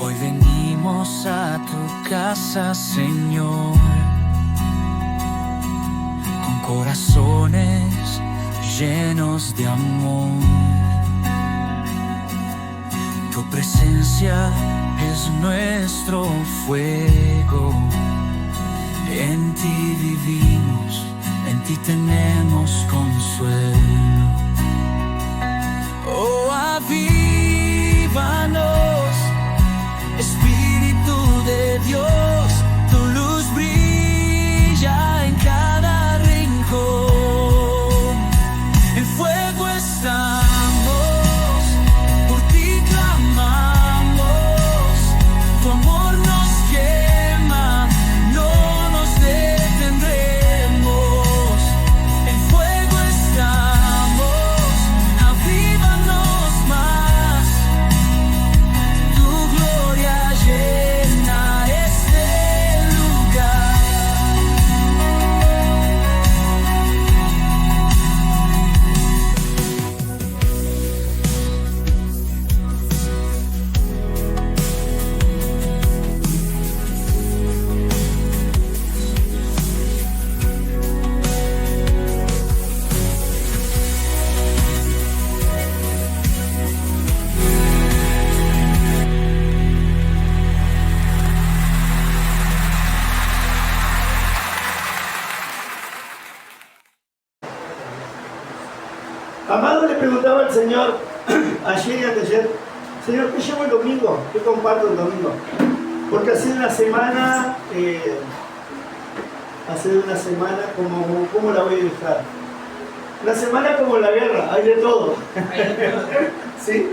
Hoy venimos a tu casa, Señor, con corazones llenos de amor. Tu presencia es nuestro fuego. En ti vivimos, en ti tenemos consuelo. Oh, avívanos, Espíritu de Dios, tu luz brilla en cada rincón. En fuego estamos, por ti clamamos, tu amor nos quema, no nos detendremos. En fuego estamos, avívanos más, tu gloria llena este lugar. Amado le preguntaba al Señor ayer y anteayer: Señor, ¿qué llevo el domingo? ¿Qué comparto el domingo? Porque hace una semana, ¿cómo la voy a ilustrar? Una semana como la guerra, hay de todo. ¿Sí?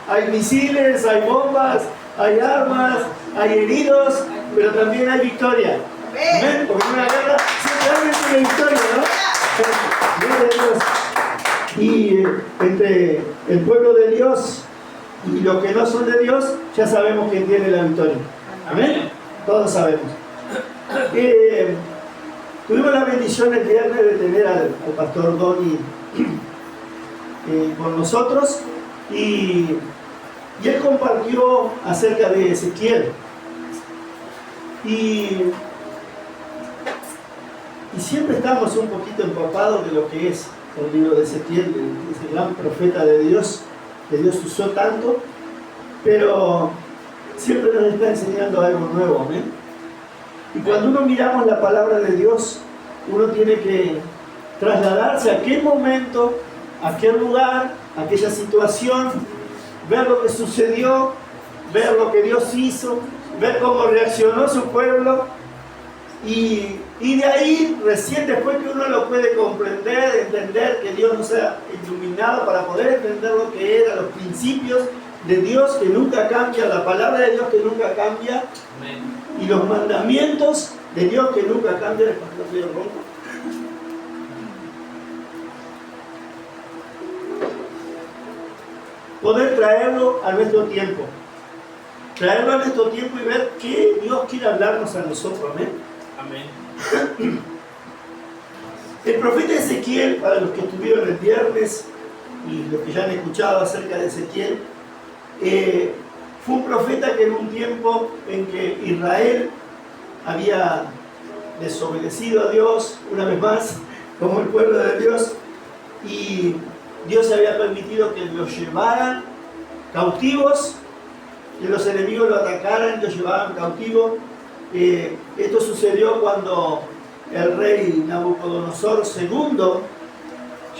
Hay misiles, hay bombas, hay armas, hay heridos, pero también hay victoria. ¿Amén? Porque en una guerra siempre hay una victoria, ¿no? Gloria a Dios. Y entre el pueblo de Dios y los que no son de Dios, ya sabemos quién tiene la victoria. ¿Amén? Todos sabemos. Tuvimos la bendición el viernes de tener al pastor Donny con nosotros y él compartió acerca de Ezequiel. Y siempre estamos un poquito empapados de lo que es el libro de Ezequiel, ese gran profeta de Dios, que Dios usó tanto, pero siempre nos está enseñando algo nuevo, ¿amén? Y cuando uno miramos la palabra de Dios, uno tiene que trasladarse a aquel momento, a aquel lugar, a aquella situación, ver lo que sucedió, ver lo que Dios hizo, ver cómo reaccionó su pueblo, y de ahí, recién después que uno lo puede comprender, entender que Dios nos ha iluminado para poder entender lo que eran los principios de Dios que nunca cambia, la palabra de Dios que nunca cambia. Amén. Y los mandamientos de Dios que nunca cambian. Poder traerlo a nuestro tiempo. Traerlo a nuestro tiempo y ver qué Dios quiere hablarnos a nosotros. Amén. Amén. El profeta Ezequiel, para los que estuvieron el viernes y los que ya han escuchado acerca de Ezequiel, fue un profeta que en un tiempo en que Israel había desobedecido a Dios, una vez más, como el pueblo de Dios, y Dios había permitido que los llevaran cautivos, que los enemigos lo atacaran, los llevaban cautivos. Esto sucedió cuando el rey Nabucodonosor II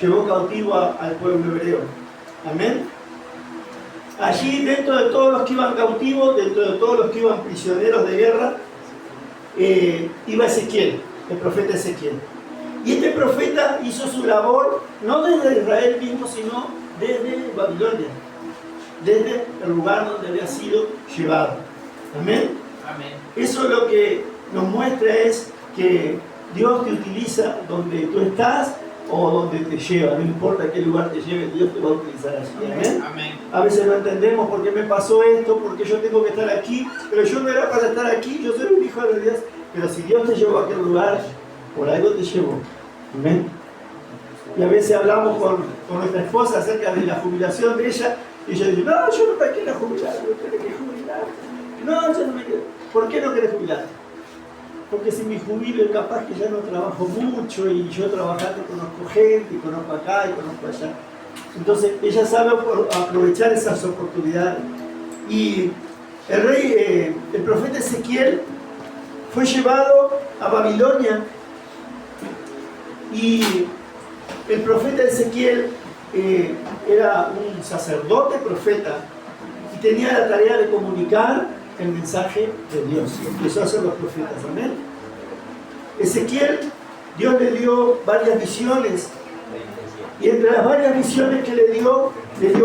llevó cautivo al pueblo hebreo. Amén. Allí, dentro de todos los que iban cautivos, dentro de todos los que iban prisioneros de guerra, iba Ezequiel, el profeta Ezequiel. Y este profeta hizo su labor no desde Israel mismo, sino desde Babilonia, desde el lugar donde había sido llevado. Amén. Amén. Eso lo que nos muestra es que Dios te utiliza donde tú estás o donde te lleva. No importa qué lugar te lleve, Dios te va a utilizar allí. Amén. Amén. A veces no entendemos por qué me pasó esto, por qué yo tengo que estar aquí, pero yo no era para estar aquí, yo soy un hijo de Dios. Pero si Dios te llevó a aquel lugar, por algo te llevó. Amén. Y a veces hablamos con nuestra esposa acerca de la jubilación de ella, y ella dice: no, yo no me quiero jubilar, yo tengo que jubilar. ¿por qué no querés jubilarte? Porque si me jubilo, capaz que ya no trabajo mucho y yo trabajando conozco gente, y conozco acá y conozco allá. Entonces ella sabe aprovechar esas oportunidades. Y el profeta Ezequiel fue llevado a Babilonia y el profeta Ezequiel era un sacerdote profeta y tenía la tarea de comunicar el mensaje de Dios. Empezó a hacer los profetas, amén. Ezequiel, Dios le dio varias visiones y entre las varias visiones que le dio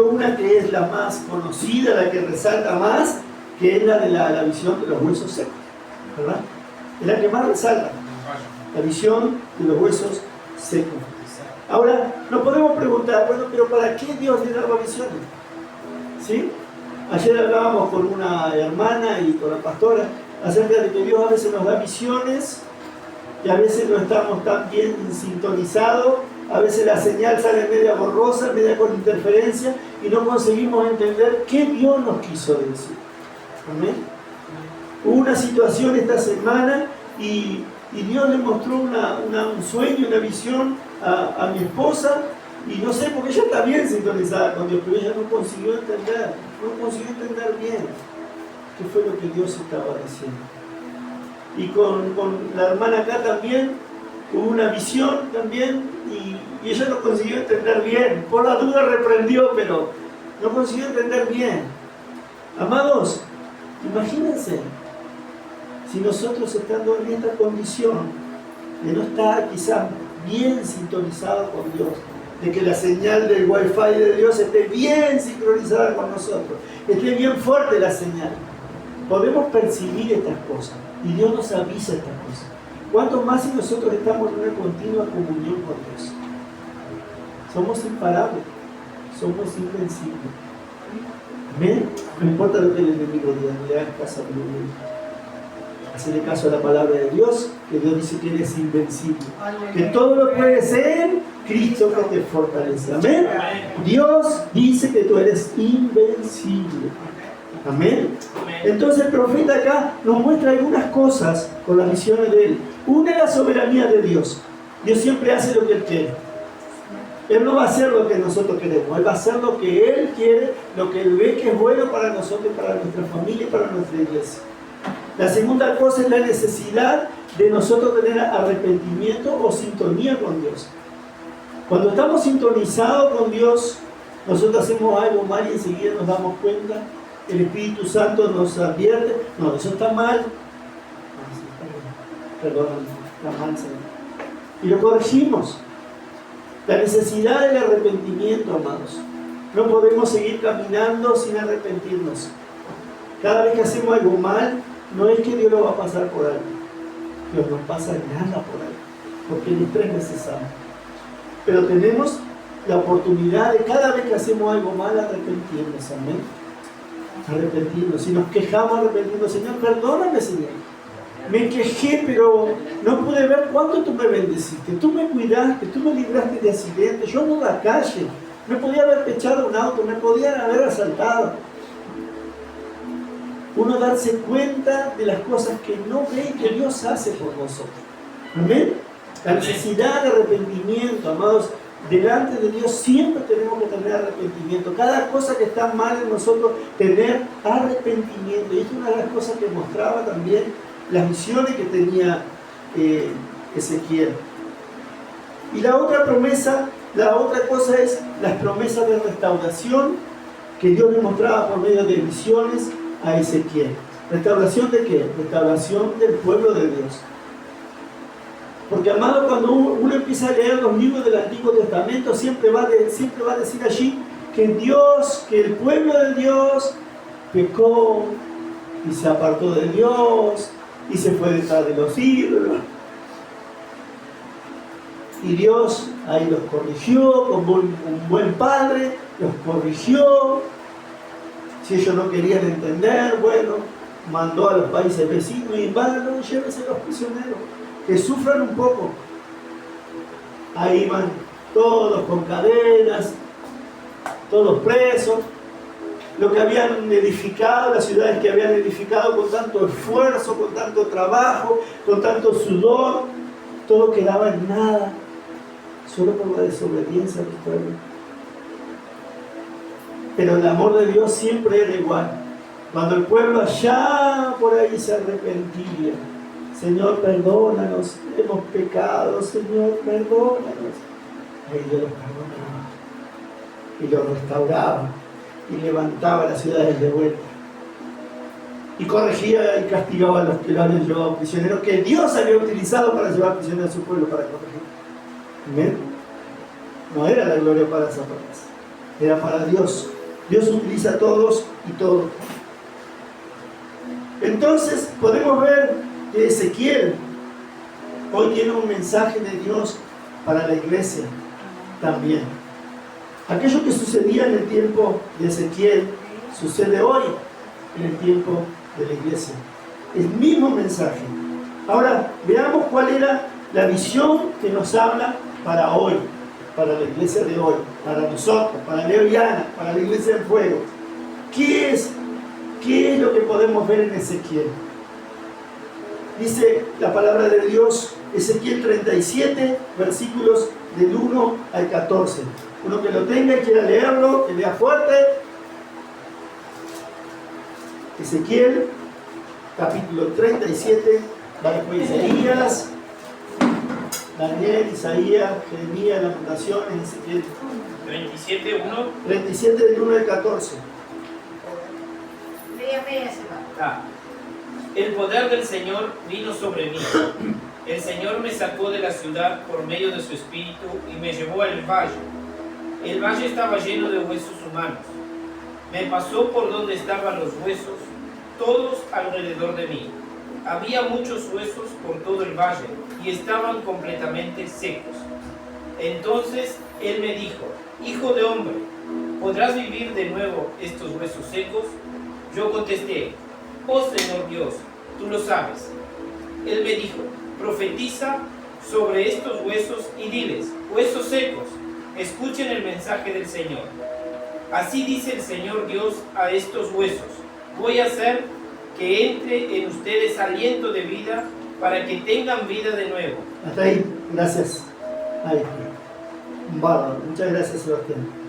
una que es la más conocida, la que resalta más, que es la de la visión de los huesos secos, ¿verdad? Es la que más resalta, la visión de los huesos secos. Ahora, nos podemos preguntar, bueno, pero ¿para qué Dios le daba visiones? ¿Sí? Ayer hablábamos con una hermana y con la pastora acerca de que Dios a veces nos da visiones y a veces no estamos tan bien sintonizados, a veces la señal sale media borrosa, media con interferencia y no conseguimos entender qué Dios nos quiso decir. ¿Amén? Hubo una situación esta semana y Dios le mostró un sueño, una visión a mi esposa y no sé, porque ella está bien sintonizada con Dios, pero ella no consiguió entender bien qué fue lo que Dios estaba diciendo. Y con la hermana acá también hubo una visión también y ella no consiguió entender bien. Por la duda reprendió, pero no consiguió entender bien. Amados, imagínense si nosotros estando en esta condición de no estar quizás bien sintonizado con Dios, de que la señal del wifi de Dios esté bien sincronizada con nosotros, esté bien fuerte la señal, podemos percibir estas cosas y Dios nos avisa estas cosas. ¿Cuánto más si nosotros estamos en una continua comunión con Dios? Somos imparables, somos invencibles. ¿Amén? No importa lo que el enemigo diga, no le hagas caso a lo que diga. Hacerle caso a la palabra de Dios, que Dios dice que eres invencible. Que todo lo puedes en Cristo que te fortalece. Amén. Dios dice que tú eres invencible. Amén. Entonces el profeta acá nos muestra algunas cosas con las visiones de él. Una es la soberanía de Dios. Dios siempre hace lo que Él quiere. Él no va a hacer lo que nosotros queremos. Él va a hacer lo que Él quiere, lo que Él ve que es bueno para nosotros, para nuestra familia y para nuestra iglesia. La segunda cosa es la necesidad de nosotros tener arrepentimiento o sintonía con Dios. Cuando estamos sintonizados con Dios, nosotros hacemos algo mal y enseguida nos damos cuenta. El Espíritu Santo nos advierte, no, eso está mal. Perdón, está mal, Señor. Y lo corregimos. La necesidad del arrepentimiento, amados. No podemos seguir caminando sin arrepentirnos. Cada vez que hacemos algo mal, no es que Dios lo va a pasar por algo. Dios no pasa nada por algo, porque nuestra es necesario. Pero tenemos la oportunidad de cada vez que hacemos algo mal arrepentirnos. Amén. Arrepentirnos. Si nos quejamos, arrepentirnos. Señor, perdóname, Señor. Me quejé, pero no pude ver cuánto tú me bendeciste. Tú me cuidaste, tú me libraste de accidentes. Yo no la calle. Me podía haber echado un auto, me podían haber asaltado. Uno darse cuenta de las cosas que no ve que Dios hace por nosotros. Amén. La necesidad de arrepentimiento, amados, delante de Dios siempre tenemos que tener arrepentimiento. Cada cosa que está mal en nosotros, tener arrepentimiento. Y esto es una de las cosas que mostraba también las visiones que tenía Ezequiel. Y la otra promesa, la otra cosa es las promesas de restauración que Dios le mostraba por medio de visiones a Ezequiel. ¿Restauración de qué? Restauración del pueblo de Dios. Porque, amado, cuando uno empieza a leer los libros del Antiguo Testamento, siempre va a decir allí que Dios, que el pueblo de Dios pecó y se apartó de Dios y se fue detrás de los ídolos. Y Dios ahí los corrigió como un buen padre, los corrigió. Si ellos no querían entender, bueno, mandó a los países vecinos y invádanlos y llévense los prisioneros, que sufran un poco. Ahí van todos con cadenas, todos presos. lo que habían edificado, las ciudades que habían edificado con tanto esfuerzo, con tanto trabajo, con tanto sudor, todo quedaba en nada, solo por la desobediencia del pueblo. Pero el amor de Dios siempre era igual. Cuando el pueblo allá por ahí se arrepentía, Señor, perdónanos, hemos pecado, Señor, perdónanos. Ahí Dios los perdonaba y los restauraba y levantaba las ciudades de vuelta y corregía y castigaba a los que lo habían llevado prisioneros, que Dios había utilizado para llevar prisioneros a su pueblo para corregir. ¿Amén? No era la gloria para Satanás, era para Dios. Dios utiliza a todos y todo. Entonces podemos ver que Ezequiel hoy tiene un mensaje de Dios para la iglesia también. Aquello que sucedía en el tiempo de Ezequiel sucede hoy en el tiempo de la iglesia. El mismo mensaje. Ahora veamos cuál era la visión que nos habla para hoy, para la iglesia de hoy, para nosotros, para Leo y Ana, para la iglesia del fuego. ¿Qué es lo que podemos ver en Ezequiel? Dice la palabra de Dios, Ezequiel 37, versículos del 1 al 14. Uno que lo tenga y quiera leerlo, que lea fuerte. Ezequiel, capítulo 37, va después Isaías, Daniel, Isaías, Jeremías, Lamentaciones, Ezequiel. 37, 1. 37 del 1 al 14. El poder del Señor vino sobre mí. El Señor me sacó de la ciudad por medio de su espíritu y me llevó al valle. El valle estaba lleno de huesos humanos. Me pasó por donde estaban los huesos, todos alrededor de mí. Había muchos huesos por todo el valle y estaban completamente secos. Entonces él me dijo: Hijo de hombre, ¿podrás vivir de nuevo estos huesos secos? Yo contesté: Oh Señor Dios, tú lo sabes. Él me dijo: Profetiza sobre estos huesos y diles: Huesos secos, escuchen el mensaje del Señor. Así dice el Señor Dios a estos huesos: voy a hacer que entre en ustedes aliento de vida para que tengan vida de nuevo. Hasta ahí, gracias. Ahí. Bárbaro, muchas gracias, Sebastián.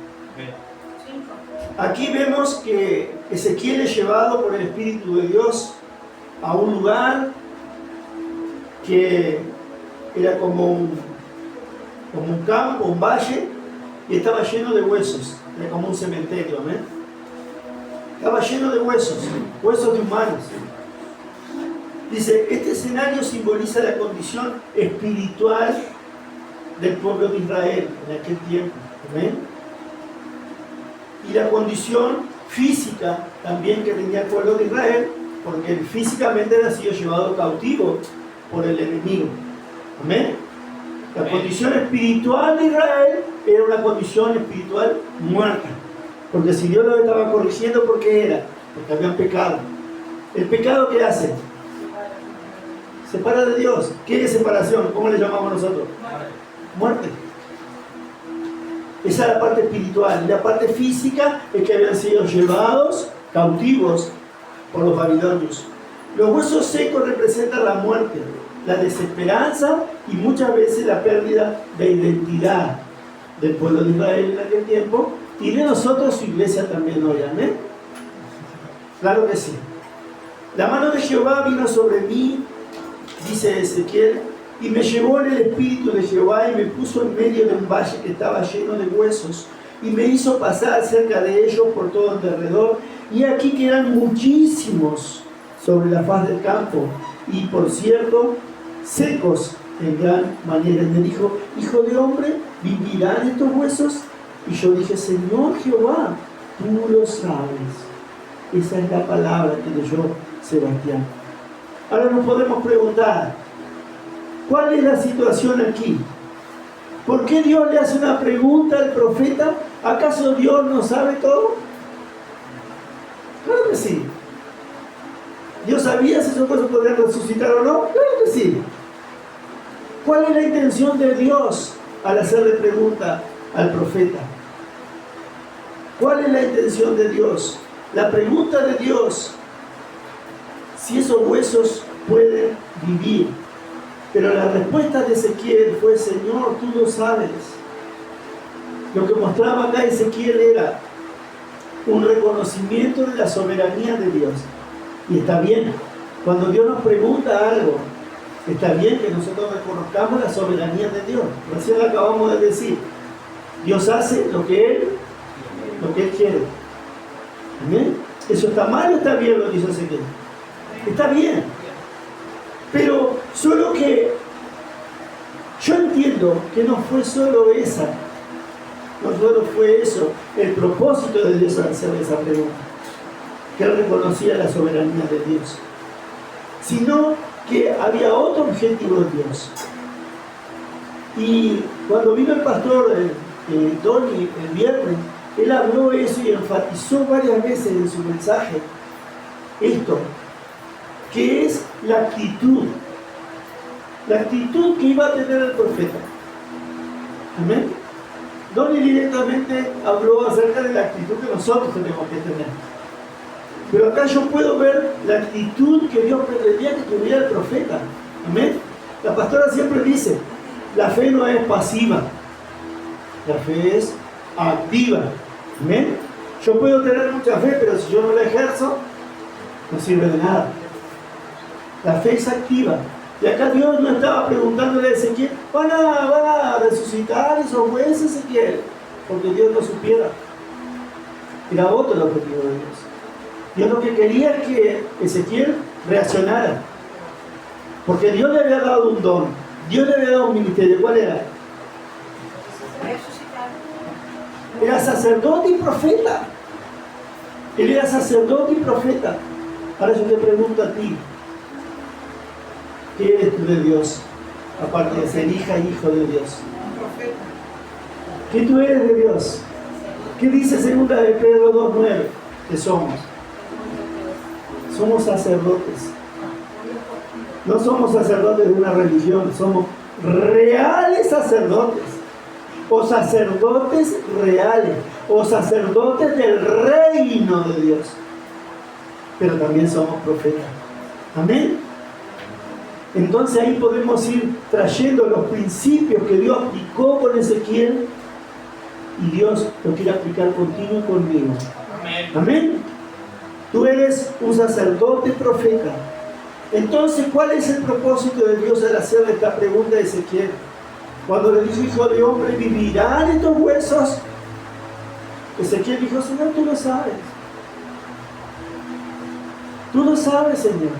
Aquí vemos que Ezequiel es llevado por el Espíritu de Dios a un lugar que era como un campo, un valle, y estaba lleno de huesos. Era como un cementerio, amén. Estaba lleno de huesos, huesos de humanos. Dice, este escenario simboliza la condición espiritual del pueblo de Israel en aquel tiempo, amén. Y la condición física también que tenía el pueblo de Israel, porque físicamente había sido llevado cautivo por el enemigo, amén. La condición espiritual de Israel era una condición espiritual muerta, porque si Dios lo estaba corrigiendo, ¿por qué era? Porque habían pecado. ¿El pecado qué hace? Separa de Dios. ¿Qué es separación? ¿Cómo le llamamos nosotros? Muerte. Esa es la parte espiritual. Y la parte física es que habían sido llevados cautivos por los babilonios. Los huesos secos representan la muerte, la desesperanza y muchas veces la pérdida de identidad del pueblo de Israel en aquel tiempo y de nosotros, su iglesia también hoy. ¿Amén? Claro que sí. La mano de Jehová vino sobre mí, dice Ezequiel, y me llevó en el espíritu de Jehová y me puso en medio de un valle que estaba lleno de huesos y me hizo pasar cerca de ellos por todo alrededor, y aquí que eran muchísimos sobre la faz del campo, y por cierto, secos en gran manera. Y me dijo: Hijo de hombre, ¿vivirán estos huesos? Y yo dije: Señor Jehová, tú lo sabes. Esa es la palabra que leyó Sebastián. Ahora nos podemos preguntar, ¿cuál es la situación aquí? ¿Por qué Dios le hace una pregunta al profeta? ¿Acaso Dios no sabe todo? Claro que sí. ¿Dios sabía si esos huesos podrían resucitar o no? Claro que sí. ¿Cuál es la intención de Dios al hacerle pregunta al profeta? ¿Cuál es la intención de Dios? La pregunta de Dios, si esos huesos pueden vivir. Pero la respuesta de Ezequiel fue: Señor, tú lo sabes. Lo que mostraba acá Ezequiel era un reconocimiento de la soberanía de Dios. Y está bien, cuando Dios nos pregunta algo, está bien que nosotros reconozcamos la soberanía de Dios. Recién lo acabamos de decir. Dios hace lo que Él quiere. ¿Amén? ¿Eso está mal o está bien lo que hizo Ezequiel? Está bien. Pero solo que yo entiendo que no fue solo esa, no solo fue eso el propósito de Dios al hacer esa pregunta, que Él reconocía la soberanía de Dios, sino que había otro objetivo de Dios. Y cuando vino el pastor Tony el viernes, él habló eso y enfatizó varias veces en su mensaje esto, que es la actitud que iba a tener el profeta. Amén. Donny directamente habló acerca de la actitud que nosotros tenemos que tener, pero acá yo puedo ver la actitud que Dios pretendía que tuviera el profeta. Amén. La pastora siempre dice: la fe no es pasiva, la fe es activa. Amén. Yo puedo tener mucha fe, pero si yo no la ejerzo, no sirve de nada. La fe es activa. Y acá Dios no estaba preguntándole a Ezequiel: van a resucitar esos huesos, Ezequiel, porque Dios no supiera. Era otro el objetivo de Dios. Dios lo que quería es que Ezequiel reaccionara, porque Dios le había dado un don, Dios le había dado un ministerio. ¿Cuál era? Era sacerdote y profeta. Él era sacerdote y profeta. Ahora yo te pregunto a ti: ¿qué eres tú de Dios? Aparte de ser hija e hijo de Dios, ¿qué tú eres de Dios? ¿Qué dice 2 de Pedro 2:9? Que somos sacerdotes. No somos sacerdotes de una religión, somos reales sacerdotes, o sacerdotes reales, o sacerdotes del reino de Dios. Pero también somos profetas. Amén. Entonces ahí podemos ir trayendo los principios que Dios aplicó con Ezequiel, y Dios lo quiere aplicar contigo y conmigo. Amén. Amén. Tú eres un sacerdote profeta. Entonces, ¿cuál es el propósito de Dios al hacerle esta pregunta a Ezequiel? Cuando le dijo: hijo de hombre, ¿vivirán estos huesos? Ezequiel dijo: Señor, tú lo sabes. Tú lo sabes, Señor.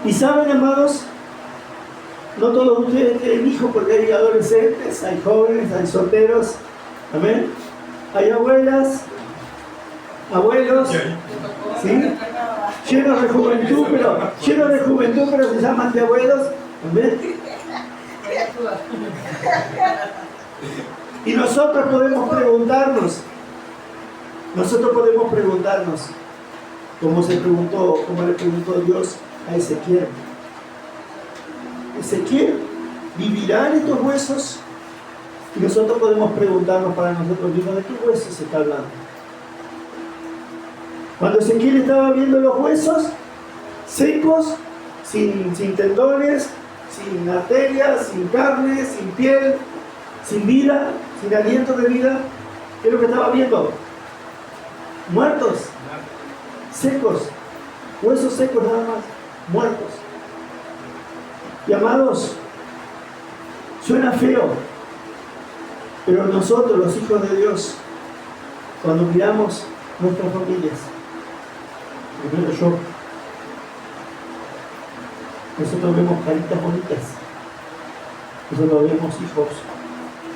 Y saben, amados, no todos ustedes tienen hijos, porque hay adolescentes, hay jóvenes, hay solteros. Amén. Hay abuelas, abuelos, ¿sí? Llenos de juventud, pero se llaman de abuelos. Amén. Y nosotros podemos preguntarnos, como le preguntó Dios a Ezequiel: Ezequiel, ¿vivirán estos huesos? Y nosotros podemos preguntarnos para nosotros mismos: ¿de qué huesos se está hablando? Cuando Ezequiel estaba viendo los huesos secos, sin tendones, sin arterias, sin carne, sin piel, sin vida, sin aliento de vida, ¿qué es lo que estaba viendo? Muertos, secos, huesos secos nada más, muertos. Y amados, suena feo, pero nosotros, los hijos de Dios, cuando miramos nuestras familias, primero yo, nosotros vemos caritas bonitas, nosotros vemos hijos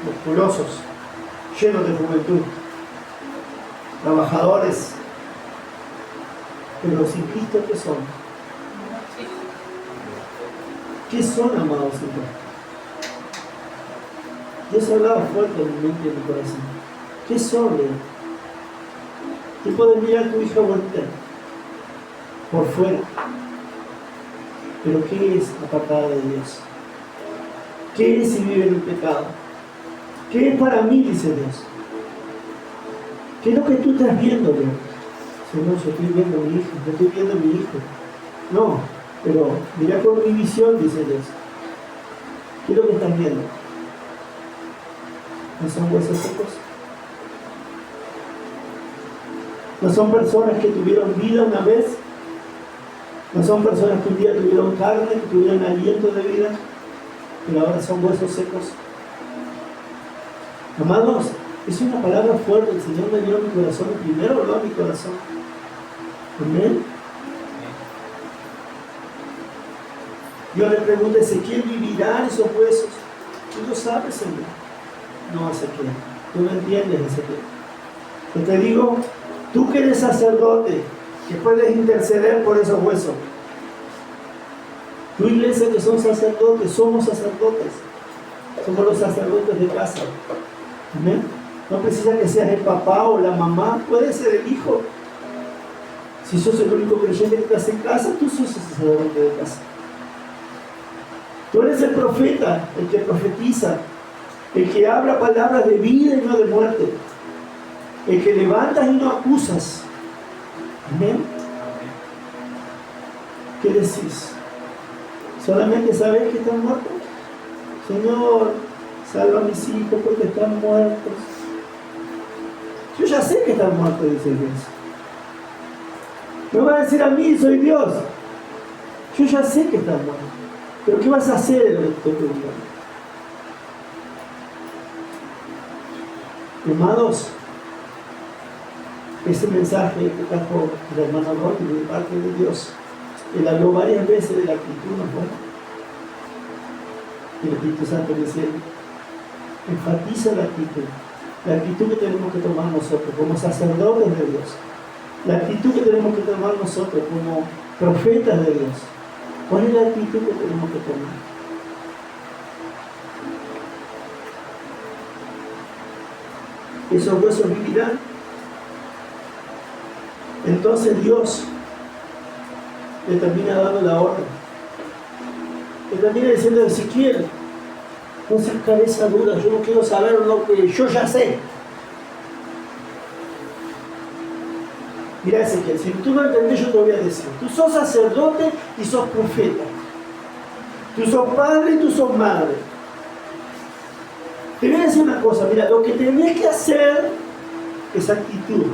musculosos, llenos de juventud, trabajadores, pero sin Cristo, ¿qué son? ¿Qué son, amados hijos? Dios hablaba fuerte en mi mente y en mi corazón. ¿Qué son, Leo? Tú puedes mirar a tu hija bonita por fuera, pero ¿qué es apartada de Dios? ¿Qué es si vive en el pecado? ¿Qué es para mí, dice Dios? ¿Qué es lo que tú estás viendo, Leo? Señor, yo estoy viendo a mi hijo, yo estoy viendo a mi hijo. No, pero mira con mi visión, dice Dios. ¿Qué es lo que están viendo? ¿No son huesos secos? ¿No son personas que tuvieron vida una vez? ¿No son personas que un día tuvieron carne, que tuvieron aliento de vida, pero ahora son huesos secos? Amados, es una palabra fuerte. El Señor me dio a mi corazón, el primero habló a mi corazón. Amén. Dios le pregunta a Ezequiel, ¿vivirán esos huesos? Tú lo sabes, Señor. No, Ezequiel, tú no entiendes, Ezequiel. Yo te digo, tú que eres sacerdote, que puedes interceder por esos huesos. Tu iglesia que son sacerdotes, somos sacerdotes. Somos los sacerdotes de casa. Amén. No precisa que seas el papá o la mamá, puede ser el hijo. Si sos el único creyente que estás en casa, tú sos el sacerdote de casa. Tú eres el profeta, el que profetiza, el que habla palabras de vida y no de muerte, el que levantas y no acusas. Amén. ¿Qué decís? ¿Solamente sabes que están muertos? Señor, salva a mis hijos porque están muertos. Yo ya sé que están muertos, dice Dios. Me va a decir a mí, soy Dios. Yo ya sé que están muertos. Pero ¿qué vas a hacer en el tiempo? Amados, ese mensaje que trajo el hermano Rocky de parte de Dios, él habló varias veces de la actitud, ¿no? Y el Espíritu Santo dice, enfatiza la actitud que tenemos que tomar nosotros como sacerdotes de Dios, la actitud que tenemos que tomar nosotros como profetas de Dios. ¿Cuál es la actitud que tenemos que tomar? Esos huesos vivirán. Entonces Dios le termina dando la orden. Le termina diciendo a Ezequiel, no seas cabeza dura, yo no quiero saber lo que yo ya sé. Mira, Ezequiel, si tú no entendés, yo te voy a decir. Tú sos sacerdote y sos profeta. Tú sos padre y tú sos madre. Te voy a decir una cosa, mira, lo que tenés que hacer es actitud.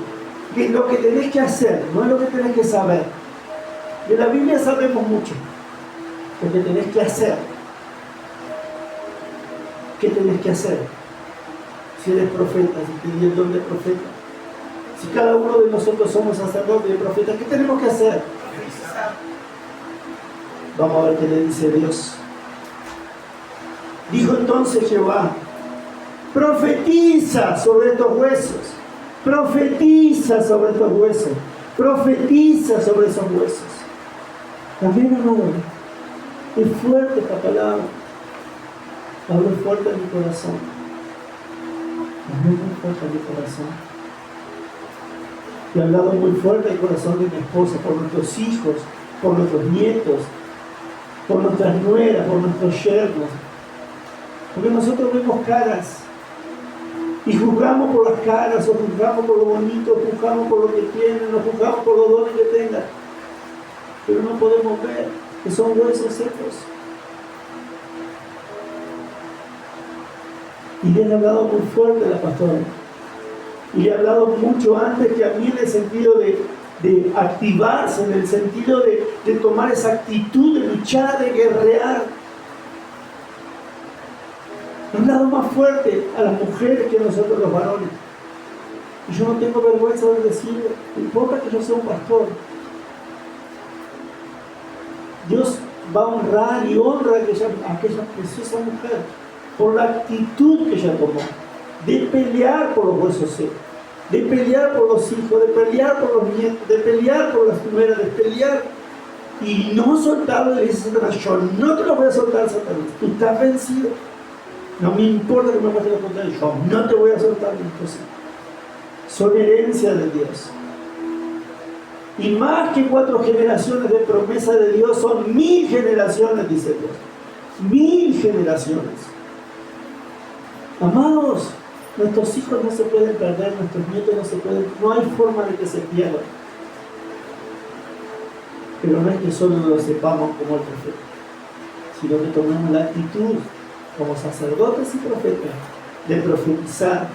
Que lo que tenés que hacer, no es lo que tenés que saber. De la Biblia sabemos mucho. Lo que tenés que hacer. ¿Qué tenés que hacer? Si eres profeta, si tienes el don de profeta. Si cada uno de nosotros somos sacerdotes y profetas, ¿qué tenemos que hacer? Vamos a ver qué le dice Dios. Dijo entonces Jehová, profetiza sobre estos huesos, profetiza sobre estos huesos, profetiza sobre esos huesos. También, hermano, es fuerte esta palabra. Hablo fuerte en mi corazón. Hablo muy fuerte en mi corazón. Y he hablado muy fuerte el corazón de mi esposa, por nuestros hijos, por nuestros nietos, por nuestras nueras, por nuestros yernos. Porque nosotros vemos caras y juzgamos por las caras, o juzgamos por lo bonito, o juzgamos por lo que tienen, o juzgamos por los dones que tengan. Pero no podemos ver que son huesos secos. Y le he hablado muy fuerte a la pastora. Y le he hablado mucho antes que a mí en el sentido de activarse, en el sentido de tomar esa actitud de luchar, de guerrear. He hablado más fuerte a las mujeres que a nosotros los varones. Y yo no tengo vergüenza de decirlo. No importa que yo sea un pastor. Dios va a honrar y honra a aquella preciosa mujer por la actitud que ella tomó. De pelear por los huesos secos, de pelear por los hijos, de pelear por los nietos, de pelear por las nueras, de pelear y no soltarlo. Le dice Satanás, yo no te lo voy a soltar, Satanás, tú estás vencido, no me importa que me muestres lo contrario, yo no te voy a soltar. Entonces, son herencia de Dios y más que 4 generaciones de promesa de Dios, son 1000 generaciones, dice Dios, 1000 generaciones. Amados, nuestros hijos no se pueden perder, nuestros nietos no se pueden, no hay forma de que se pierdan. Pero no es que solo lo sepamos como el profeta, sino que tomemos la actitud como sacerdotes y profetas de profetizar.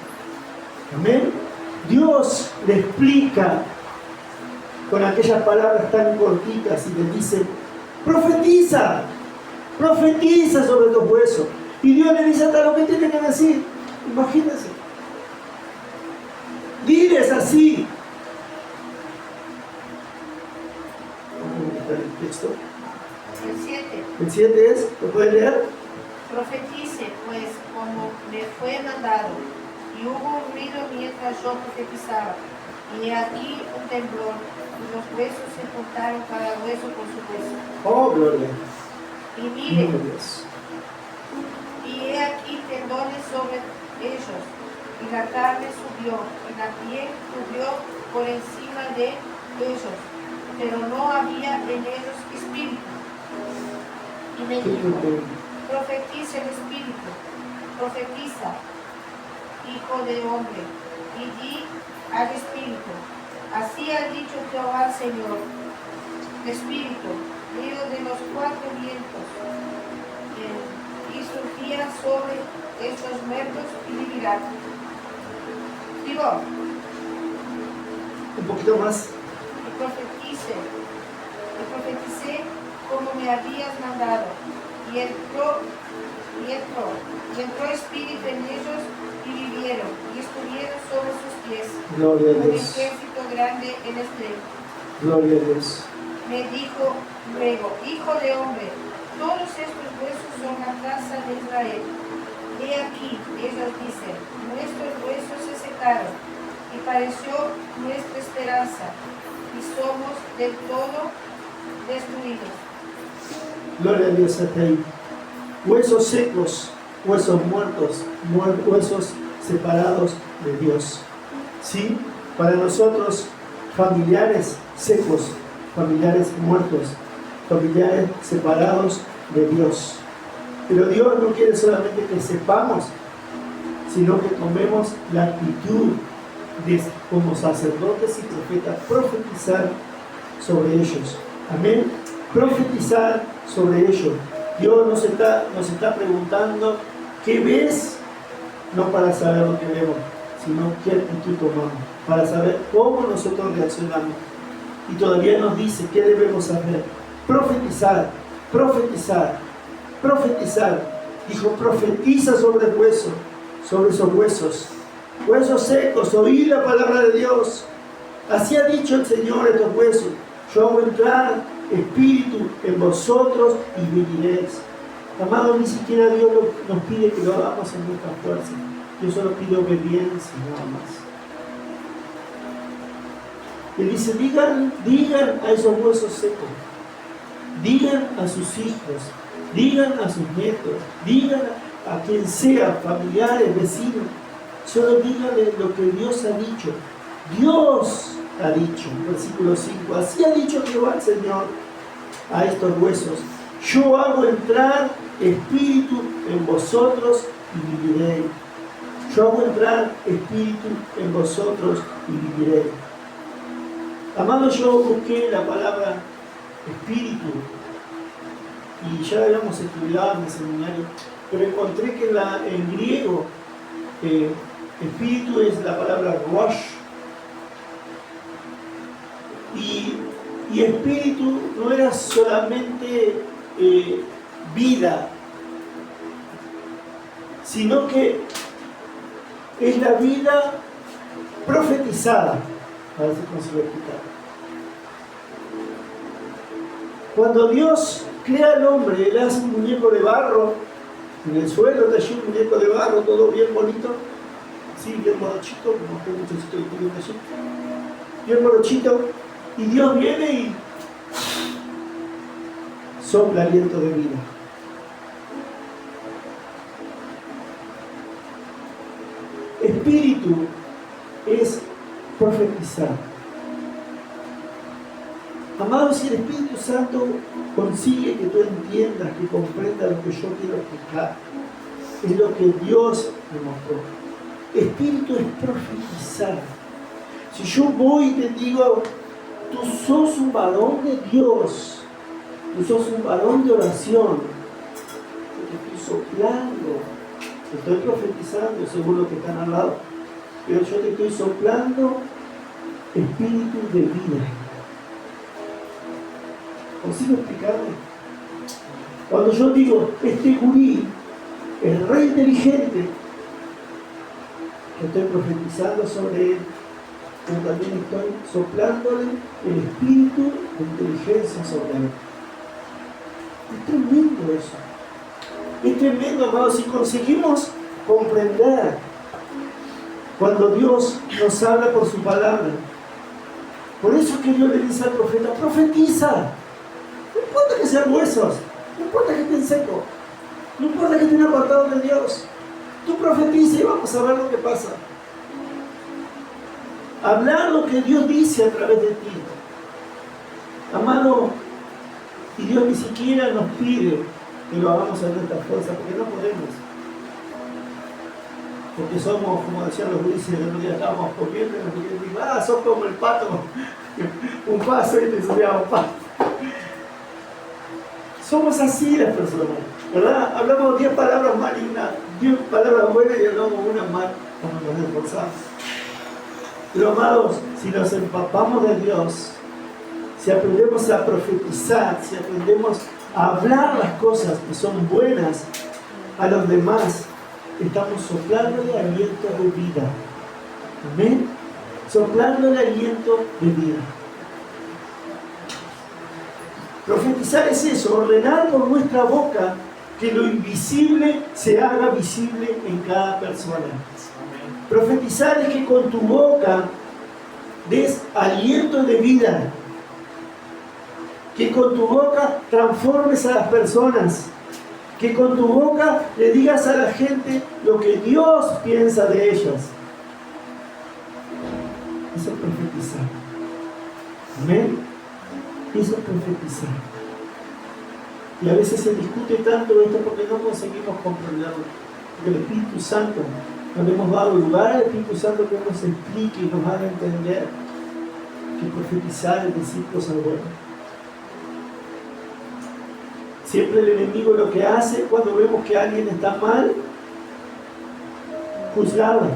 Amén. Dios le explica con aquellas palabras tan cortitas y le dice: profetiza, profetiza sobre los huesos. Y Dios le dice hasta lo que tiene que decir. Imagínense. Diles así. Vamos a buscar el texto. El 7. El 7 es, ¿lo pueden leer? Profetice, pues, como me fue mandado. Y hubo un ruido mientras yo profetizaba. Y he aquí un temblor, y los huesos se juntaron cada hueso por su hueso. Oh, gloria. Y mire, Gloria. y he aquí tendones sobre ellos, y la carne subió, y la piel cubrió por encima de ellos, pero no había en ellos espíritu. Y me dijo: profetiza el espíritu, profetiza, hijo de hombre, y di al espíritu: así ha dicho Jehová el Señor, espíritu, río de los cuatro vientos, y surgirá sobre estos muertos y vivirán. Digo, Un poquito más. y profeticé como me habías mandado, y entró espíritu en ellos, y vivieron, y estuvieron sobre sus pies, Gloria a un Dios. ejército grande en estreno. Gloria a Dios. Me dijo luego: hijo de hombre, todos estos huesos son la casa de Israel. He aquí, ellos dicen: nuestros huesos se secaron, y pareció nuestra esperanza, y somos del todo destruidos. Gloria a Dios hasta ahí. Huesos secos, huesos muertos, huesos separados de Dios. ¿Sí? Para nosotros, familiares secos, familiares muertos, familiares separados de Dios. Pero Dios no quiere solamente que sepamos, sino que tomemos la actitud de, como sacerdotes y profetas, profetizar sobre ellos. Amén. Profetizar sobre ellos. Dios nos está preguntando: ¿qué ves? No para saber lo que vemos, sino qué actitud tomamos, para saber cómo nosotros reaccionamos. Y todavía nos dice qué debemos hacer. Profetizar, profetizar, profetizar. Dijo: profetiza sobre el hueso, sobre esos huesos. Huesos secos, oíd la palabra de Dios. Así ha dicho el Señor: estos huesos, yo hago entrar espíritu en vosotros y viviréis. Amado, ni siquiera Dios nos pide que lo hagamos en nuestra fuerza. Dios solo pide obediencia, nada más. Él dice: digan a esos huesos secos, digan a sus hijos, digan a sus nietos, digan a quien sea, familiares, vecinos, solo díganle lo que Dios ha dicho. Dios ha dicho, versículo 5, así ha dicho Jehová el Señor a estos huesos: yo hago entrar espíritu en vosotros y viviréis. Yo hago entrar espíritu en vosotros y viviréis. Amado, yo busqué la palabra espíritu y ya habíamos estudiado en el seminario, pero encontré que en griego espíritu es la palabra rosh, y espíritu no era solamente vida, sino que es la vida profetizada. A ver si consigo explicar. Cuando Dios crea al hombre, Él hace un muñeco de barro en el suelo, de allí un muñeco de barro, todo bien bonito, así bien morochito, como aquel muchachito que tiene allí, bien morochito, y Dios viene y sopla aliento de vida. Espíritu es profetizar. Amado, si el Espíritu Santo consigue que tú entiendas, que comprendas lo que yo quiero explicar, es lo que Dios me mostró. Espíritu es profetizar. Si yo voy y te digo, tú sos un varón de Dios, tú sos un varón de oración. Yo te estoy soplando, te estoy profetizando, según lo que están al lado, pero yo te estoy soplando espíritu de vida. ¿Consigo explicarme? Cuando yo digo, este gurí es re inteligente, yo estoy profetizando sobre él, pero también estoy soplándole el espíritu de inteligencia sobre él. Es tremendo eso. Es tremendo, amados, si conseguimos comprender cuando Dios nos habla por su palabra. Por eso es que Dios le dice al profeta, profetiza. No importa que sean huesos, no importa que estén secos, no importa que estén apartados de Dios. Tú profetiza y vamos a ver lo que pasa. Hablar lo que Dios dice a través de ti. Amado, y Dios ni siquiera nos pide que lo hagamos en nuestra fuerza, porque no podemos. Porque somos, como decían los gurises, el otro día estábamos comiendo y nos dijeron, sos como el pato, un paso y te subía un pato. Somos así las personas, ¿verdad? Hablamos 10 palabras malignas, 10 palabras buenas y hablamos una mal cuando nos esforzamos. Pero amados, si nos empapamos de Dios, si aprendemos a profetizar, si aprendemos a hablar las cosas que son buenas a los demás, estamos soplándole aliento de vida. Amén. Soplándole aliento de vida. Profetizar es eso, ordenar por nuestra boca que lo invisible se haga visible en cada persona. Profetizar es que con tu boca des aliento de vida, que con tu boca transformes a las personas, que con tu boca le digas a la gente lo que Dios piensa de ellas. Eso es profetizar. Amén. Eso es profetizar. Y a veces se discute tanto esto porque no conseguimos comprenderlo. Porque el Espíritu Santo, nos hemos dado lugar al Espíritu Santo que nos explique y nos haga entender que profetizar es decir cosas buenas. Siempre el enemigo lo que hace cuando vemos que alguien está mal, juzgarla.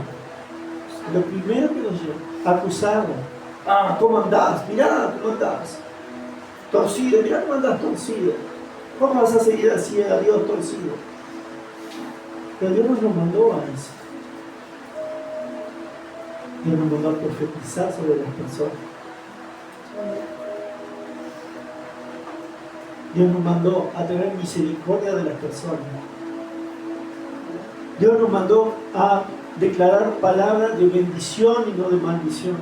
Lo primero que nos lleva, acusarla. ¿Cómo andás? Mirá, ¿cómo andás? Torcido, mirá cómo andás torcido. ¿Cómo vas a seguir así a Dios torcido? Pero Dios nos mandó a eso. Dios nos mandó a profetizar sobre las personas. Dios nos mandó a tener misericordia de las personas. Dios nos mandó a declarar palabras de bendición y no de maldición.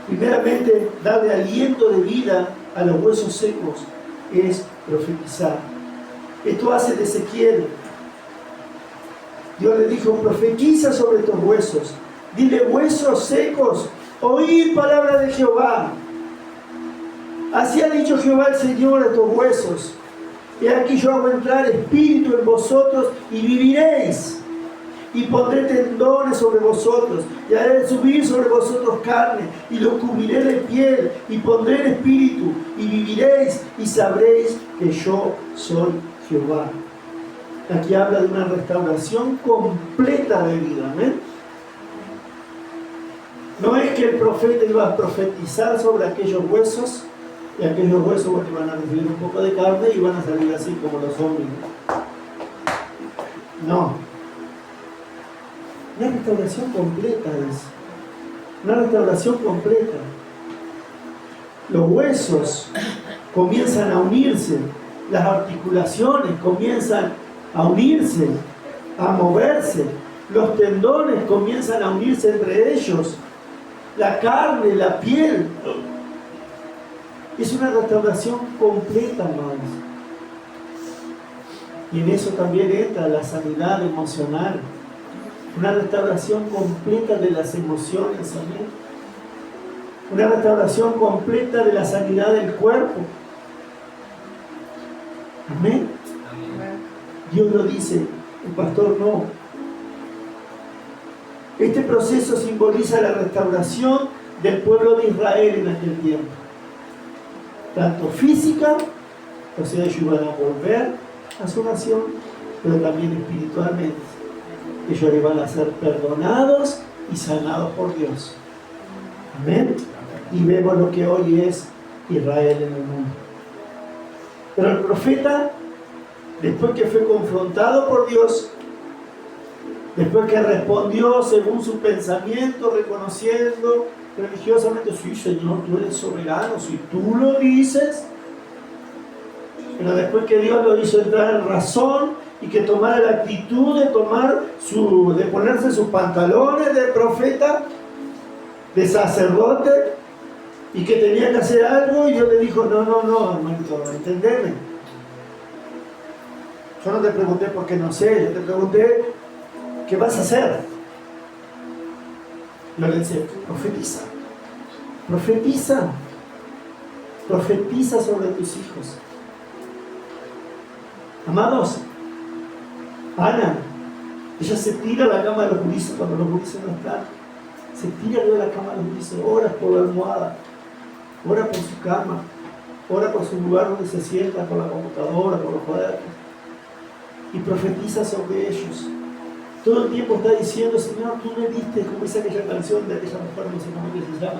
Primeramente, darle aliento de vida a los huesos secos es profetizar. Esto hace de Ezequiel. Dios le dijo, profetiza sobre estos huesos. Dile, huesos secos, oíd palabra de Jehová. Así ha dicho Jehová el Señor a estos huesos. He aquí yo hago entrar espíritu en vosotros y viviréis. Y pondré tendones sobre vosotros, y haré subir sobre vosotros carne, y los cubriré de piel, y pondré el espíritu, y viviréis, y sabréis que yo soy Jehová. Aquí habla de una restauración completa de vida. ¿Amén? No es que el profeta iba a profetizar sobre aquellos huesos, y aquellos huesos van a recibir un poco de carne y van a salir así como los zombies. No. Una restauración completa es. Una restauración completa. Los huesos comienzan a unirse, las articulaciones comienzan a unirse, a moverse, los tendones comienzan a unirse entre ellos, la carne, la piel. Es una restauración completa, hermanos. Y en eso también entra la sanidad emocional. Una restauración completa de las emociones, amén. Una restauración completa de la sanidad del cuerpo. Amén. Dios lo dice, el pastor no. Este proceso simboliza la restauración del pueblo de Israel en aquel tiempo. Tanto física, o sea, ellos iban a volver a su nación, pero también espiritualmente. Ellos iban a ser perdonados y sanados por Dios. Amén. Y vemos lo que hoy es Israel en el mundo. Pero el profeta, después que fue confrontado por Dios, después que respondió según su pensamiento, reconociendo religiosamente, sí, Señor, tú eres soberano, si tú lo dices. Pero después que Dios lo hizo entrar en razón y que tomara la actitud de ponerse sus pantalones de profeta, de sacerdote, y que tenía que hacer algo, y Dios le dijo, no, hermanito, entendeme. Yo no te pregunté porque no sé, yo te pregunté ¿qué vas a hacer? Yo le decía, profetiza. Profetiza. Profetiza sobre tus hijos. Amados, Ana, ella se tira a la cama de los gurises cuando los gurises no están. Se tira de la cama de los gurises, ora por la almohada, ora por su cama, ora por su lugar donde se sienta, por la computadora, por los cuadernos. Y profetiza sobre ellos. Todo el tiempo está diciendo, Señor, tú me diste, como dice aquella canción de aquella mujer, no sé cómo que se llama,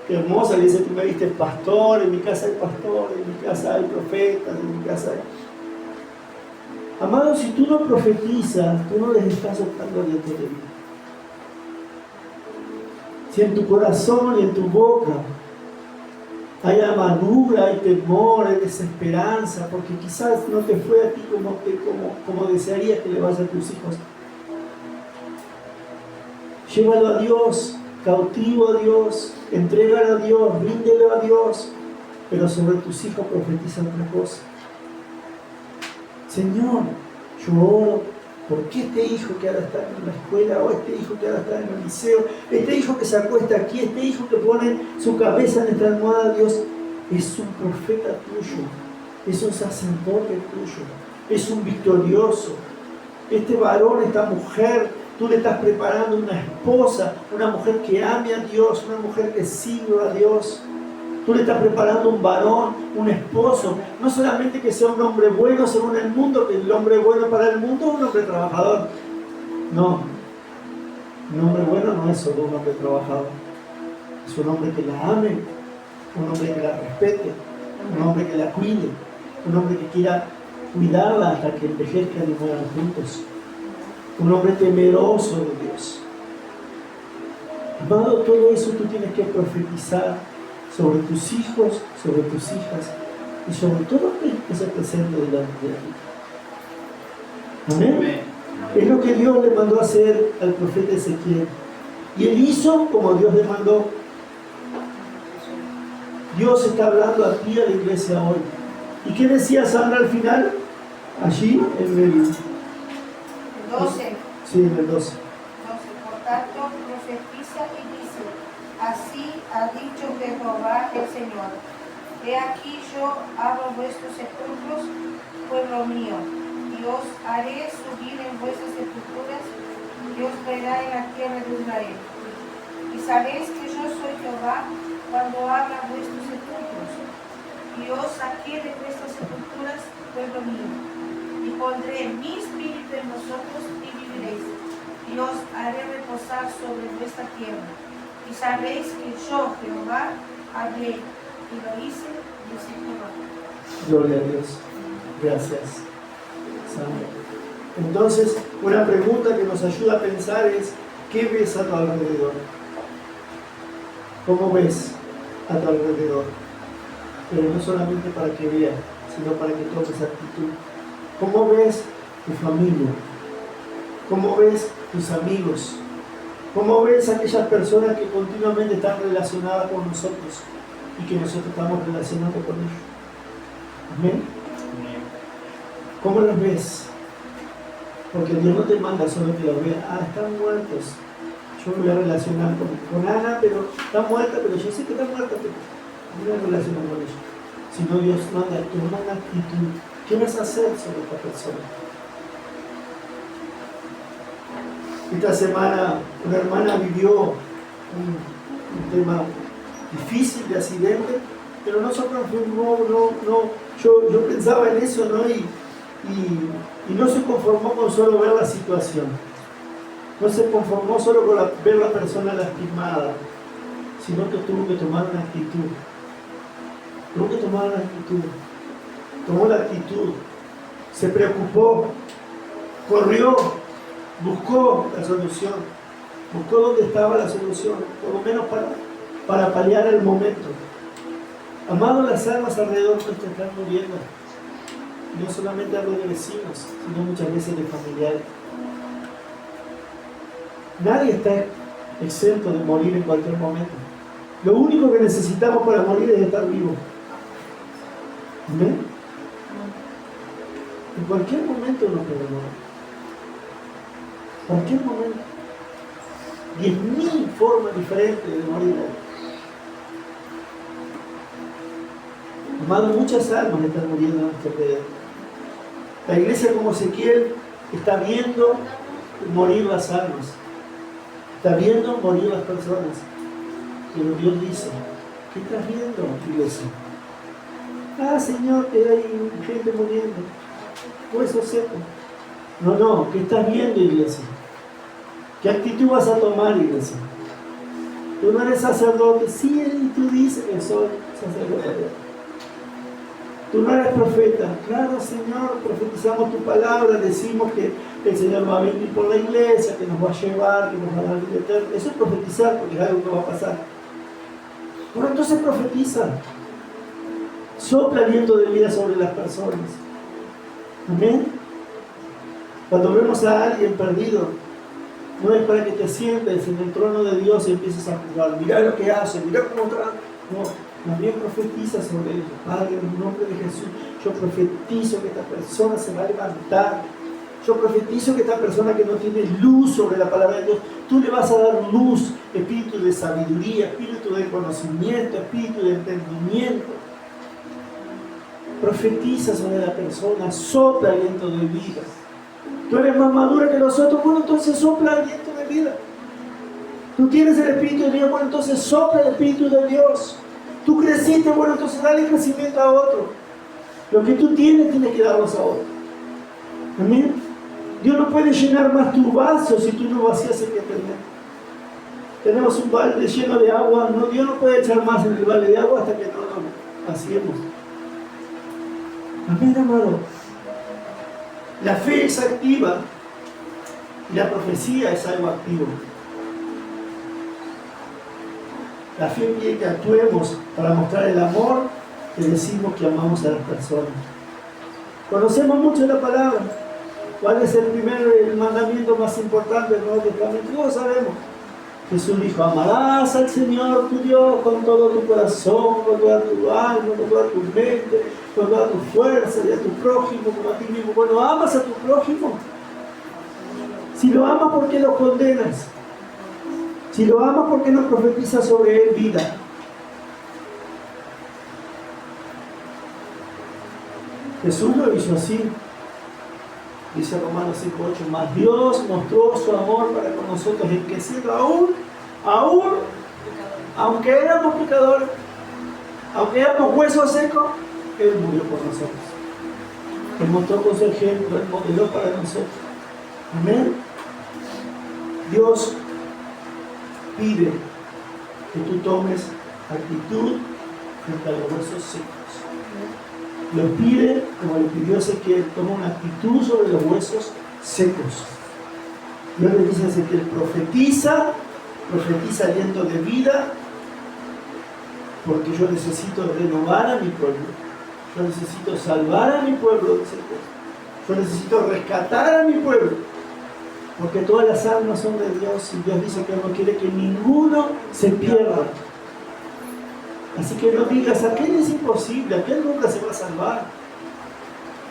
que hermosa, y dice, tú me diste pastor, en mi casa hay pastor, en mi casa hay profetas, en mi casa hay... Amado, si tú no profetizas, tú no les estás soltando aliento de vida. Si en tu corazón y en tu boca hay amargura, hay temor, hay desesperanza, porque quizás no te fue a ti como desearías que le vaya a tus hijos, llévalo a Dios, cautivo a Dios, entrégalo a Dios, ríndelo a Dios, pero sobre tus hijos profetiza otra cosa. Señor, yo oro porque este hijo que ahora está en la escuela, o este hijo que ahora está en el liceo, este hijo que se acuesta aquí, este hijo que pone su cabeza en esta almohada, Dios, es un profeta tuyo, es un sacerdote tuyo, es un victorioso. Este varón, esta mujer, tú le estás preparando una esposa, una mujer que ame a Dios, una mujer que sirva a Dios. Tú le estás preparando un varón, un esposo, no solamente que sea un hombre bueno según el mundo, que el hombre bueno para el mundo es un hombre trabajador. No, un hombre bueno no es solo un hombre trabajador, es un hombre que la ame, un hombre que la respete, un hombre que la cuide, un hombre que quiera cuidarla hasta que envejezcan y mueran juntos, un hombre temeroso de Dios. Amado, todo eso tú tienes que profetizar sobre tus hijos, sobre tus hijas y sobre todo aquel que se presente delante de ti. Amén. Amén. Es lo que Dios le mandó a hacer al profeta Ezequiel. Y él hizo como Dios le mandó. Dios está hablando a ti, a la iglesia hoy. ¿Y qué decía Sandra al final? Allí en el 12. Sí, en el 12. Por tanto, profetiza y dice, así ha dicho Jehová el Señor. He aquí yo abro vuestros sepulcros, pueblo mío, y os haré subir en vuestras sepulturas, y os verá en la tierra de Israel. Y sabéis que yo soy Jehová cuando abra vuestros sepulcros, y os saqué de vuestras sepulturas, pueblo mío, y pondré mi espíritu en vosotros y viviréis, y os haré reposar sobre vuestra tierra. Y sabéis que yo, Jehová, hablé y lo hice, dice Jehová. Gloria a Dios. Gracias, Sandra. Entonces, una pregunta que nos ayuda a pensar es, ¿qué ves a tu alrededor? ¿Cómo ves a tu alrededor? Pero no solamente para que veas, sino para que tomes actitud. ¿Cómo ves tu familia? ¿Cómo ves tus amigos? ¿Cómo ves a aquellas personas que continuamente están relacionadas con nosotros y que nosotros estamos relacionando con ellos? ¿Amén? ¿Cómo los ves? Porque Dios no te manda solo que los veas. Ah, están muertos. Yo me voy a relacionar con Ana, pero está muerta, pero yo sé que está muerta, pero no me voy a relacionar con ella. Sino Dios manda, toma una actitud. ¿Qué vas a hacer sobre esta persona? Esta semana una hermana vivió un tema difícil de accidente, pero no se conformó, yo pensaba en eso, ¿no? Y no se conformó con solo ver la situación, no se conformó solo con ver la persona lastimada, sino que tuvo que tomar una actitud. Tomó la actitud, se preocupó, corrió, buscó la solución, buscó dónde estaba la solución, por lo menos para paliar el momento. Amado, las almas alrededor nuestro están muriendo. No solamente hablo de vecinos, sino muchas veces de familiares. Nadie está exento de morir en cualquier momento. Lo único que necesitamos para morir es estar vivos. ¿Amén? En cualquier momento nos podemos morir. Cualquier momento. 10.000 formas diferentes de morir. Amado, muchas almas están muriendo a nuestro alrededor. La iglesia, como Ezequiel, está viendo morir las almas. Está viendo morir las personas. Pero Dios dice, ¿qué estás viendo, iglesia? Ah, Señor, que hay gente muriendo. Hueso seco. No, ¿qué estás viendo, iglesia? ¿Qué actitud vas a tomar, iglesia? Tú no eres sacerdote. Sí, y tú dices que soy sacerdote. Tú no eres profeta. Claro, Señor, profetizamos tu palabra, decimos que el Señor va a venir por la iglesia, que nos va a llevar, que nos va a dar vida eterna. Eso es profetizar, porque es algo que va a pasar. Bueno, entonces profetiza. Sopla aliento de vida sobre las personas. Amén. Cuando vemos a alguien perdido, no es para que te sientes en el trono de Dios y empieces a juzgar. Mirá lo que hace, mirá cómo trae. No, también profetiza sobre ellos. Padre, en el nombre de Jesús, yo profetizo que esta persona se va a levantar. Yo profetizo que esta persona que no tiene luz sobre la palabra de Dios, tú le vas a dar luz, espíritu de sabiduría, espíritu de conocimiento, espíritu de entendimiento. Profetiza sobre la persona, sopla aliento de vida. Tú eres más madura que los otros, bueno, entonces sopla aliento de vida. Tú tienes el Espíritu de Dios, bueno, entonces sopla el Espíritu de Dios. Tú creciste, bueno, entonces dale crecimiento a otro. Lo que tú tienes que darlos a otro. Amén. Dios no puede llenar más tu vaso si tú no vacías el que tenés. Tenemos un balde lleno de agua, no, Dios no puede echar más en el balde de agua hasta que no lo vaciemos. Amén, amado. La fe es activa y la profecía es algo activo. La fe pide que actuemos para mostrar el amor que decimos que amamos a las personas. Conocemos mucho la palabra. ¿Cuál es el mandamiento más importante del Nuevo Testamento? Todos sabemos. Jesús dijo, amarás al Señor tu Dios con todo tu corazón, con toda tu alma, con toda tu mente, con toda tu fuerza, y a tu prójimo como a ti mismo. Bueno, ¿amas a tu prójimo? Si lo amas, ¿por qué lo condenas? Si lo amas, ¿por qué no profetizas sobre él vida? Jesús lo hizo así. Dice Romanos 5:8, más Dios mostró su amor para con nosotros, en que siendo aunque éramos pecadores, aunque éramos huesos secos, Él murió por nosotros. Él mostró con su ejemplo, Él modeló para nosotros. Amén. Dios pide que tú tomes actitud frente a los huesos secos. Lo pide, como le pidió Ezequiel, toma una actitud sobre los huesos secos. Dios le dice a Ezequiel, profetiza aliento de vida, porque yo necesito renovar a mi pueblo. Yo necesito salvar a mi pueblo, dice Dios. Yo necesito rescatar a mi pueblo, porque todas las almas son de Dios y Dios dice que no quiere que ninguno se pierda. Así que no digas, aquel es imposible, aquel nunca se va a salvar.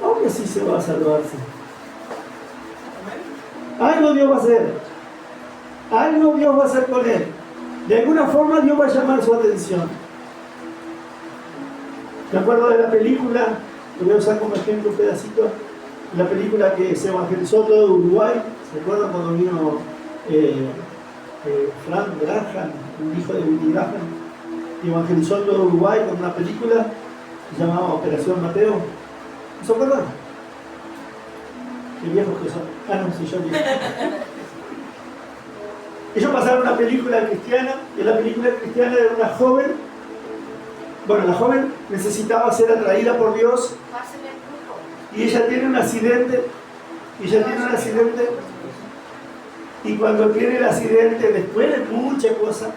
Aunque sí se va a salvarse. Algo Dios va a hacer. Algo Dios va a hacer con él. De alguna forma Dios va a llamar su atención. Me acuerdo de la película, lo voy a usar como ejemplo un pedacito, la película que se evangelizó todo Uruguay. ¿Se acuerdan cuando vino Frank Graham, un hijo de Billy Graham, evangelizó en todo Uruguay con una película que se llamaba Operación Mateo. ¿No se acuerdan? Qué viejos que son. Ah, no, sí, yo digo. Ellos pasaron una película cristiana, y la película cristiana era una joven. Bueno, la joven necesitaba ser atraída por Dios y ella tiene un accidente. Y cuando tiene el accidente, después de muchas cosas,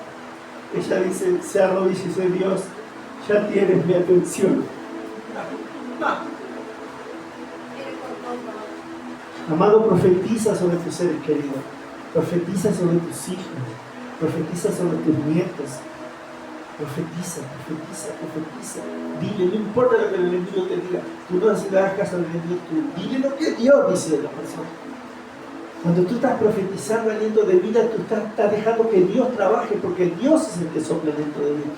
ella dice, se arrodilla y dice, Dios, ya tienes mi atención. Amado, profetiza sobre tus seres queridos, profetiza sobre tus hijos, profetiza sobre tus nietos, profetiza. Dile, no importa lo que el enemigo te diga, tú no le das caso al enemigo, tú dile lo que Dios dice de la persona. Cuando tú estás profetizando aliento de vida, tú estás dejando que Dios trabaje, porque Dios es el que sopla aliento de vida.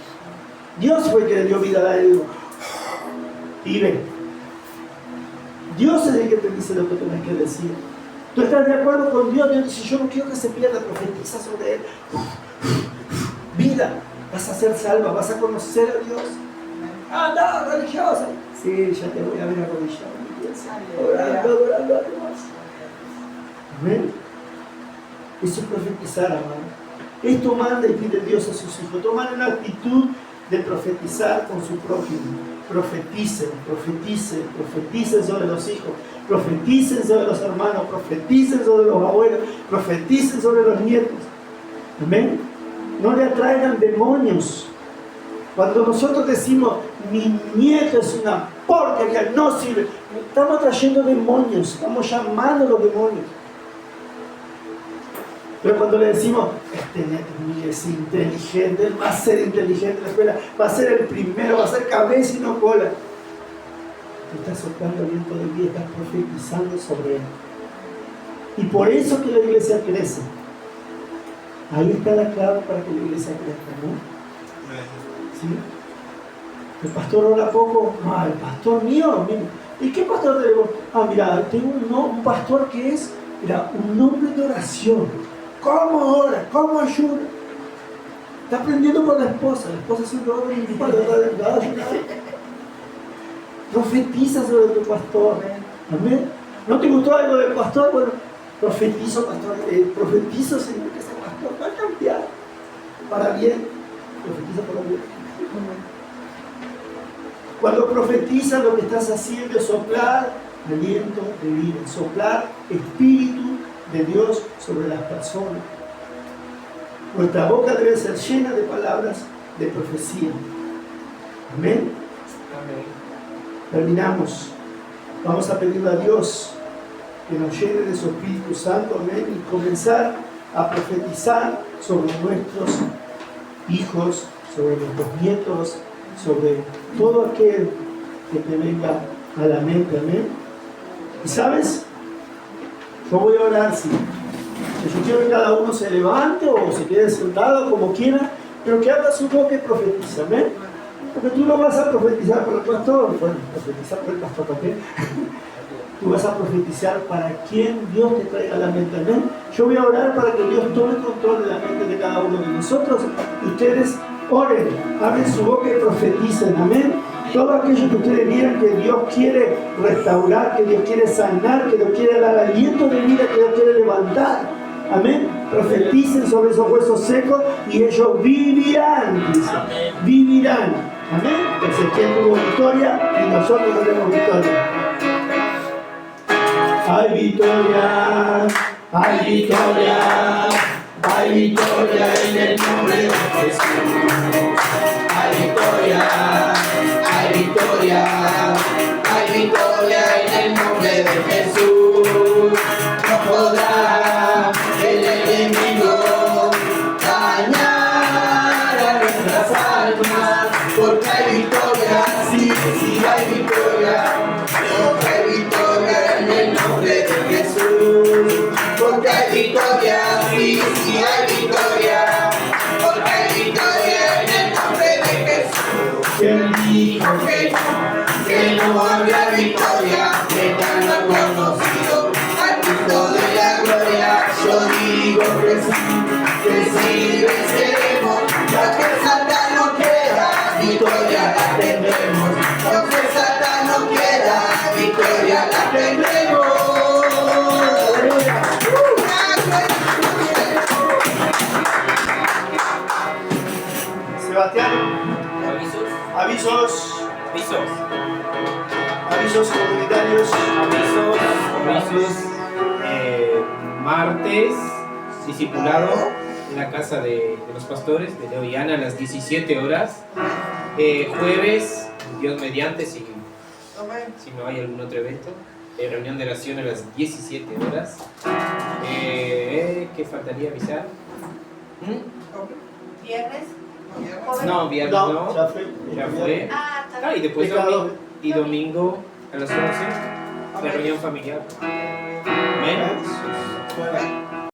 Dios fue el que le dio vida a él. Y ve, Dios es el que te dice lo que tienes que decir. Tú estás de acuerdo con Dios, Dios dice, yo no quiero que se pierda, profetiza sobre él. Vida, vas a ser salva, vas a conocer a Dios. Anda, religiosa. Sí, ya te voy a ver arrodillado. Orando a Dios. Amén. Eso es profetizar, amado. Esto manda y pide Dios a sus hijos. Toman una actitud de profetizar con su prójimo. Profeticen sobre los hijos, profeticen sobre los hermanos, profeticen sobre los abuelos, profeticen sobre los nietos. Amén. No le atraigan demonios. Cuando nosotros decimos, mi nieto es una porquería, no sirve, estamos trayendo demonios, estamos llamando a los demonios. Pero cuando le decimos, este nieto mío es inteligente, él va a ser inteligente en la escuela, va a ser el primero, va a ser cabeza y no cola. Tú estás soplando aliento de vida, estás profetizando sobre él. Y por eso que la iglesia crece. Ahí está la clave para que la iglesia crezca, ¿no? ¿Sí? El pastor ora poco. Ah, el pastor mío, mira. ¿Y qué pastor tenemos? Ah, mira, tengo un pastor que es, mira, un hombre de oración. ¿Cómo ora? ¿Cómo ayuda? Está aprendiendo con la esposa siempre ora y va a ayudar. Profetiza sobre tu pastor. Amén. ¿No te gustó algo del pastor? Bueno, profetizo, pastor. Profetizo, Señor, que ese pastor va a cambiar para bien. Profetiza para bien. Cuando profetizas, lo que estás haciendo es soplar aliento de vida, soplar espíritu de Dios sobre las personas. Nuestra boca debe ser llena de palabras de profecía. Amén. Terminamos. Vamos a pedirle a Dios que nos llene de su Espíritu Santo. Amén. Y comenzar a profetizar sobre nuestros hijos, sobre nuestros nietos, sobre todo aquel que te venga a la mente. Amén. ¿Y sabes? Yo voy a orar, sí. Yo quiero que cada uno se levante o se quede sentado como quiera, pero que abra su boca y profetiza. ¿Amén? Porque tú no vas a profetizar por el pastor, bueno, profetizar por el pastor también. Tú vas a profetizar para quien Dios te traiga a la mente. ¿Amén? Yo voy a orar para que Dios tome control de la mente de cada uno de nosotros. Y ustedes oren, abren su boca y profeticen. Amén. Todo aquello que ustedes vieran que Dios quiere restaurar, que Dios quiere sanar, que Dios quiere dar aliento de vida, que Dios quiere levantar. Amén. Profeticen sobre esos huesos secos y ellos vivirán. Dice. Vivirán. Amén. Ezequiel tuvo victoria y nosotros tenemos victoria. Hay victoria, hay victoria, hay victoria en el nombre de Jesús. Hay victoria, hay victoria, hay victoria en el nombre de Jesús. No podrá el enemigo dañar a nuestras almas, porque hay victoria, sí, sí hay victoria, porque hay victoria en el nombre de Jesús, porque hay victoria, sí, sí hay victoria, porque hay victoria en el nombre de Jesús. ¿Quién dijo que no habrá victoria? Que tan conocido al Cristo de la gloria, yo digo sí venceremos, lo que Satán no quiera, victoria la tendremos, lo que Satán no quiera, victoria la tendremos. Sebastián, Avisos. avisos comunitarios. Avisos. Martes, discipulado en la casa de los pastores de Leo y Ana a las 17 horas. Jueves, Dios mediante, si no hay algún otro evento. Reunión de oración a las 17 horas. ¿Qué faltaría avisar? ¿Viernes? No, viernes No, no. ya fue. Ya fue. Ah, está bien. Y después Pecado. domingo a las 11, la reunión familiar.